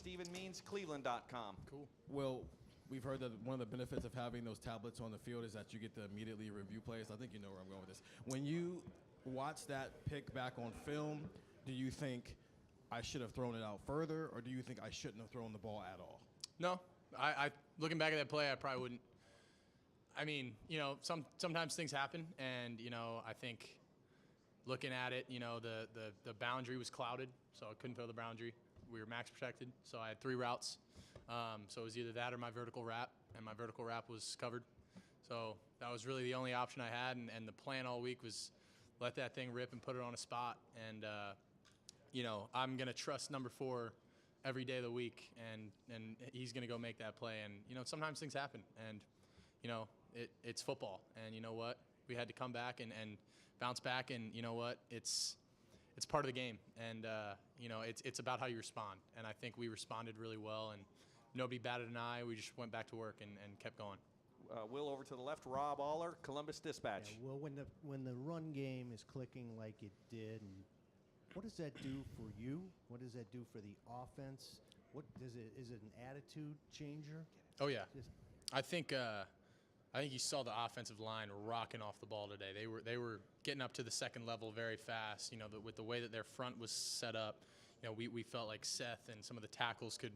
StevenMeansCleveland.com. Cool. Well, we've heard that one of the benefits of having those tablets on the field is that you get to immediately review plays. I think you know where I'm going with this. When you watch that pick back on film, do you think I should have thrown it out further, or do you think I shouldn't have thrown the ball at all? No, I looking back at that play, I probably wouldn't. I mean, sometimes things happen, and I think looking at it, the boundary was clouded, so I couldn't throw the boundary. We were max protected, so I had 3 routes. So it was either that or my vertical wrap, and my vertical wrap was covered. So that was really the only option I had, and the plan all week was let that thing rip and put it on a spot. And I'm gonna trust number 4 every day of the week, and he's gonna go make that play. And sometimes things happen, and it's football, and you know what? We had to come back and bounce back, and you know what? It's part of the game, and it's about how you respond. And I think we responded really well, and nobody batted an eye. We just went back to work and kept going. Will, over to the left, Rob Aller, Columbus Dispatch. Yeah, well, when the run game is clicking like it did, and what does that do for you? What does that do for the offense? Is it an attitude changer? Oh yeah, I think you saw the offensive line rocking off the ball today. They were getting up to the second level very fast. With the way that their front was set up, we felt like Seth and some of the tackles could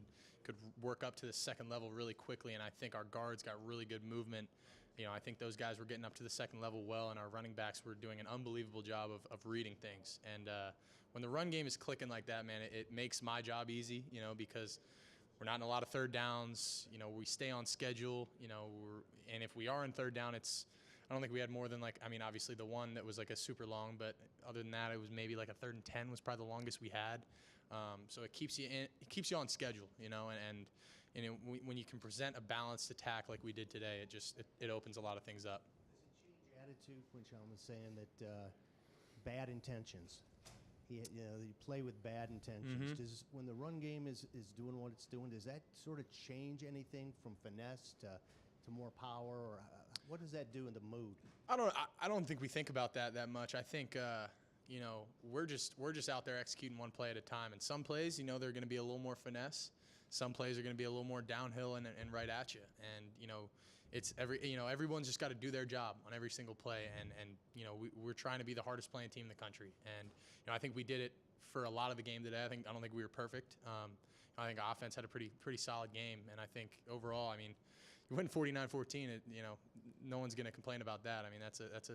work up to the second level really quickly, and I think our guards got really good movement. I think those guys were getting up to the second level well, and our running backs were doing an unbelievable job of reading things. And when the run game is clicking like that, man, it makes my job easy, because we're not in a lot of third downs. We stay on schedule, and if we are in third down, I don't think we had more than obviously the one that was like a super long, but other than that, it was maybe like a 3rd and 10 was probably the longest we had. So it keeps you on schedule, and when you can present a balanced attack like we did today, it opens a lot of things up. Does it change attitude? Quinshon was saying that bad intentions. You play with bad intentions. Mm-hmm. When the run game is doing what it's doing, does that sort of change anything from finesse to more power, or what does that do in the mood? I don't think we think about that much. I think we're just out there executing one play at a time, and some plays they're going to be a little more finesse. Some plays are going to be a little more downhill and right at you, and it's everyone's just got to do their job on every single play, and we're trying to be the hardest playing team in the country, and I think we did it for a lot of the game today. I don't think we were perfect. I think offense had a pretty solid game, and I think overall, you win 49-14. No one's going to complain about that. That's a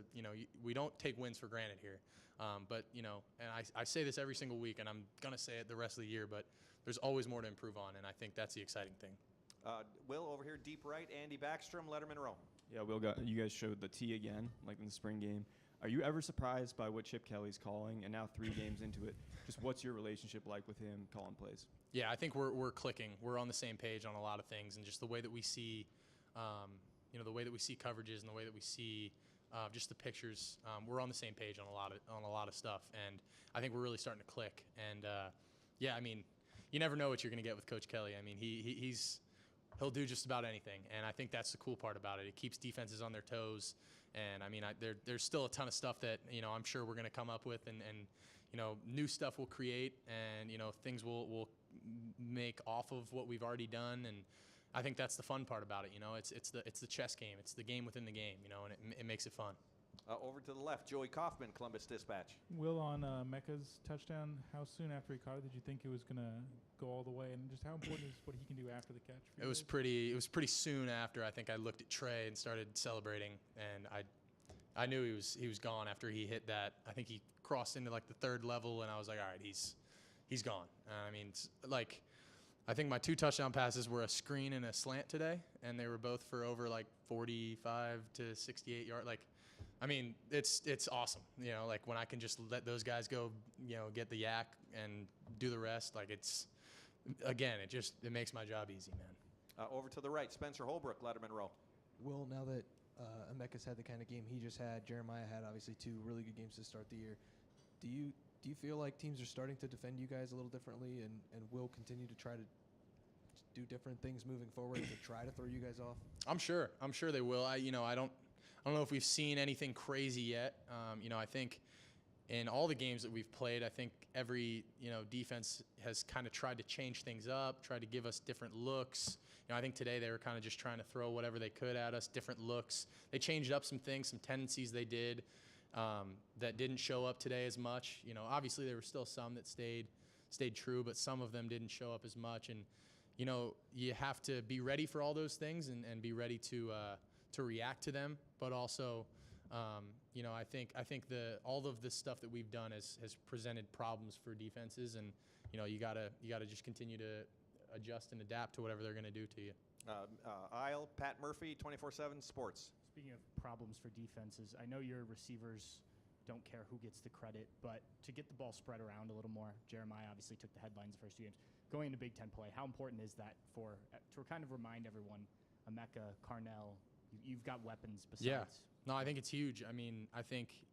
we don't take wins for granted here. But and I say this every single week, and I'm going to say it the rest of the year, but there's always more to improve on, and I think that's the exciting thing. Will, over here, deep right, Andy Backstrom, Letterman Row. Yeah, Will, you guys showed the T again, like in the spring game. Are you ever surprised by what Chip Kelly's calling, and now 3 games into it, just what's your relationship like with him calling plays? Yeah, I think we're clicking. We're on the same page on a lot of things, and just the way that we see the way that we see coverages and the way that we see just the pictures, we're on the same page on a lot of stuff, and I think we're really starting to click. And you never know what you're going to get with Coach Kelly. He'll do just about anything, and I think that's the cool part about it. It keeps defenses on their toes, and there's still a ton of stuff that I'm sure we're going to come up with, and new stuff we'll create, and things we'll make off of what we've already done, and I think that's the fun part about it. It's the chess game. It's the game within the game. And it makes it fun. Over to the left, Joey Kaufman, Columbus Dispatch. Will, on Emeka's touchdown, how soon after he caught it did you think it was going to go all the way, and just how important is what he can do after the catch? It was pretty soon after. I think I looked at Trey and started celebrating, and I knew he was gone after he hit that. I think he crossed into like the 3rd level, and I was like, all right, he's gone. I think my 2 touchdown passes were a screen and a slant today, and they were both for over like 45 to 68 yards. It's awesome. When I can just let those guys go, get the yak and do the rest. It makes my job easy, man. Over to the right, Spencer Holbrook, Letterman Row. Will, now that Emeka's had the kind of game he just had, Jeremiah had obviously 2 really good games to start the year. Do you feel like teams are starting to defend you guys a little differently, and will continue to try to do different things moving forward to try to throw you guys off? I'm sure they will. I don't know if we've seen anything crazy yet. I think in all the games that we've played, I think every defense has kind of tried to change things up, tried to give us different looks. I think today they were kind of just trying to throw whatever they could at us, different looks. They changed up some things, some tendencies they did that didn't show up today as much. Obviously there were still some that stayed true, but some of them didn't show up as much. And you have to be ready for all those things and be ready to react to them, but also. I think all of this stuff that we've done has presented problems for defenses, and you gotta just continue to adjust and adapt to whatever they're gonna do to you. Isle, Pat Murphy, 24/7 Sports. Speaking of problems for defenses, I know your receivers don't care who gets the credit, but to get the ball spread around a little more, Jeremiah obviously took the headlines the first 2 games. Going into Big Ten play, how important is that to kind of remind everyone, Emeka, Carnell, you've got weapons besides? Yeah. No, I think it's huge. I mean, I think,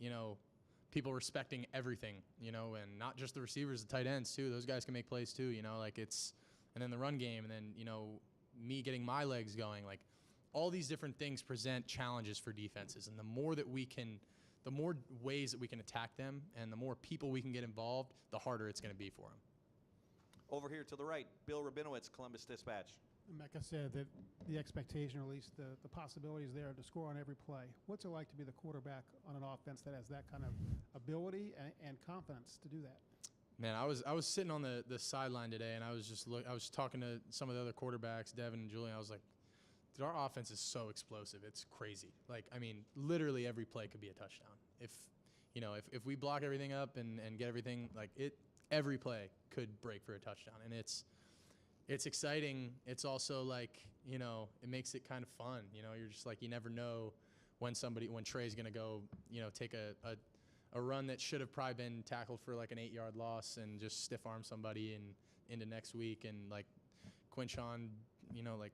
people respecting everything, and not just the receivers, the tight ends too. Those guys can make plays too, and then the run game, and then, me getting my legs going. Like, all these different things present challenges for defenses. And the more ways that we can attack them and the more people we can get involved, the harder it's going to be for them. Over here to the right, Bill Rabinowitz, Columbus Dispatch. Emeka said that the expectation, or at least the possibility, is there to score on every play. What's it like to be the quarterback on an offense that has that kind of ability and confidence to do that? Man, I was sitting on the sideline today, and I was talking to some of the other quarterbacks, Devin and Julian. I was like, dude, our offense is so explosive. It's crazy. Like, I mean, literally every play could be a touchdown. If we block everything up and get everything, every play could break for a touchdown. And it's exciting. It's also like, it makes it kind of fun. You're just like, you never know when Trey's going to go, take a run that should have probably been tackled for like an 8-yard loss and just stiff arm somebody and into next week. And like Quinshon,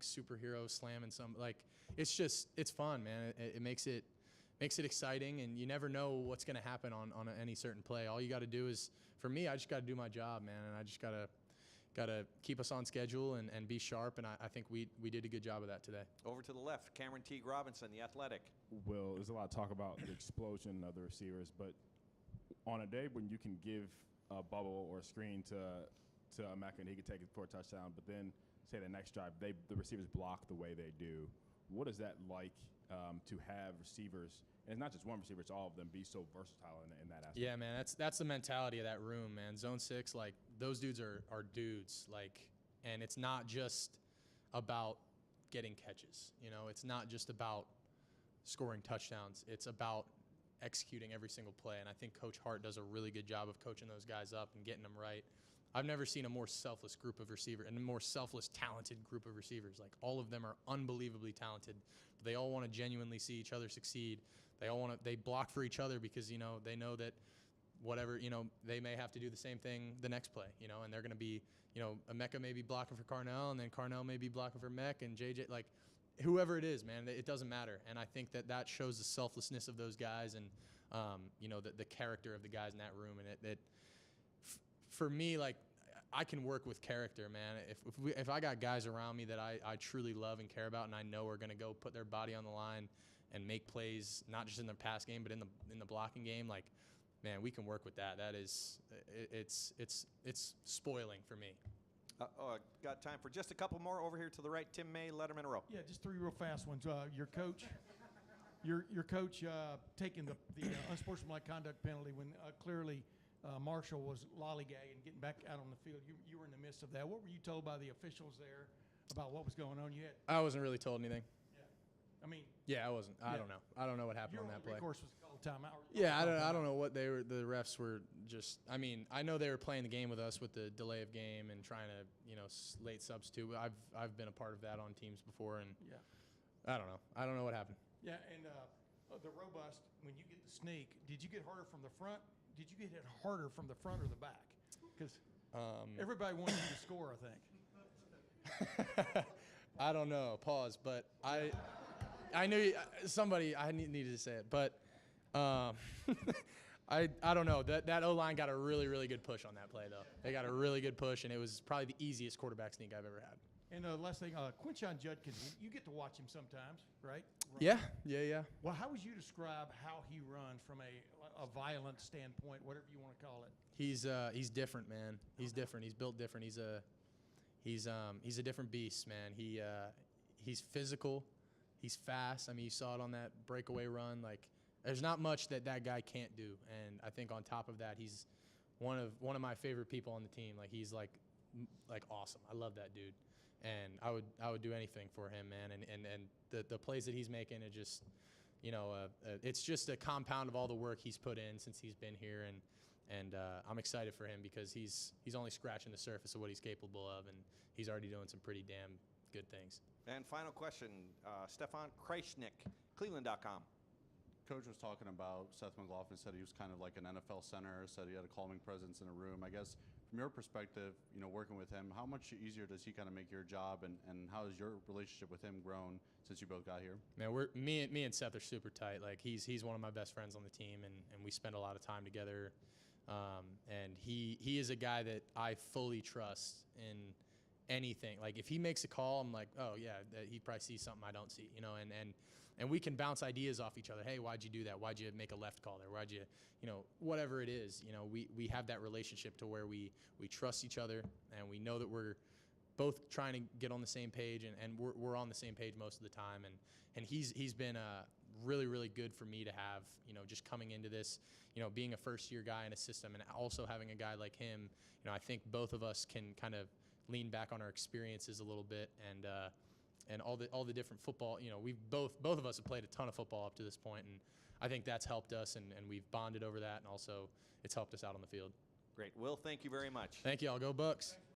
superhero slamming it's fun, man. It makes it exciting, and you never know what's going to happen on any certain play. All you got to do is, for me, I just got to do my job, man. And I just got to keep us on schedule and be sharp, and I think we did a good job of that today. Over to the left, Cameron Teague Robinson, The Athletic. Well, there's a lot of talk about the explosion of the receivers, but on a day when you can give a bubble or a screen to Emeka and he can take it for a touchdown, but then say the next drive the receivers block the way they do, what is that like to have receivers, and it's not just one receiver, it's all of them, be so versatile in that aspect? Yeah, man, that's the mentality of that room, man. Zone 6, like, those dudes are dudes, like, and it's not just about getting catches. It's not just about scoring touchdowns. It's about executing every single play, and I think Coach Hart does a really good job of coaching those guys up and getting them right. I've never seen a more selfless group of receivers and a more selfless, talented group of receivers. Like, all of them are unbelievably talented. They all want to genuinely see each other succeed. They block for each other because, they know that whatever, they may have to do the same thing the next play, and they're going to be, Emeka may be blocking for Carnell, and then Carnell may be blocking for Mech, and JJ, like, whoever it is, man, it doesn't matter. And I think that shows the selflessness of those guys and, the character of the guys in that room. And for me, like, I can work with character, man. If I got guys around me that I truly love and care about, and I know are going to go put their body on the line and make plays, not just in the pass game, but in the blocking game, like, man, we can work with that. That is, it's spoiling for me. Got time for just a couple more. Over here to the right, Tim May, Letterman Row. Yeah, just 3 real fast ones. Your coach, your coach taking the unsportsmanlike conduct penalty when clearly Marshall was lollygagging, getting back out on the field. You were in the midst of that. What were you told by the officials there about what was going on? I wasn't really told anything. I mean. Yeah, I wasn't. I don't know. I don't know what happened on that play. Your recourse was called timeout. Yeah, I don't know what the refs were just. I mean, I know they were playing the game with us with the delay of game and trying to, late substitute. I've been a part of that on teams before, and yeah. I don't know. I don't know what happened. Yeah, and the robust, when you get the sneak, did you get harder from the front? Did you get it harder from the front or the back? Because everybody wanted you to score, I think. I don't know. Pause. But I knew somebody. I needed to say it, but I don't know. That O-line got a really, really good push on that play, though. They got a really good push, and it was probably the easiest quarterback sneak I've ever had. And the last thing, Quinshon Judkins, you get to watch him sometimes, right? Yeah. Well, how would you describe how he runs from a violent standpoint, whatever you want to call it? He's different, man. He's different. He's built different. He's a different beast, man. He's physical. He's fast. I mean, you saw it on that breakaway run. Like, there's not much that guy can't do. And I think on top of that, he's one of my favorite people on the team. Like, he's like awesome. I love that dude. And I would do anything for him, man. And the plays that he's making, it just, it's just a compound of all the work he's put in since he's been here. And I'm excited for him because he's only scratching the surface of what he's capable of, and he's already doing some pretty damn good things. And final question, Stefan Kreisnick, Cleveland.com. Coach was talking about Seth McLaughlin, said he was kind of like an NFL center, said he had a calming presence in a room. I guess from your perspective, working with him, how much easier does he kind of make your job, and how has your relationship with him grown since you both got here? Man, me and Seth are super tight. Like, he's one of my best friends on the team, and we spend a lot of time together. And he is a guy that I fully trust in anything. Like, if he makes a call, I'm like, oh yeah, he probably sees something I don't see, and we can bounce ideas off each other. Hey, why'd you do that? Why'd you make a left call there? Why'd you, whatever it is, we have that relationship to where we trust each other, and we know that we're both trying to get on the same page, and we're on the same page most of the time. And he's been really, really good for me to have, just coming into this, being a first-year guy in a system, and also having a guy like him. I think both of us can kind of lean back on our experiences a little bit, and all the different football. We've both of us have played a ton of football up to this point, and I think that's helped us, and we've bonded over that, and also it's helped us out on the field. Great. Will, thank you very much. Thank you. I'll go Bucks.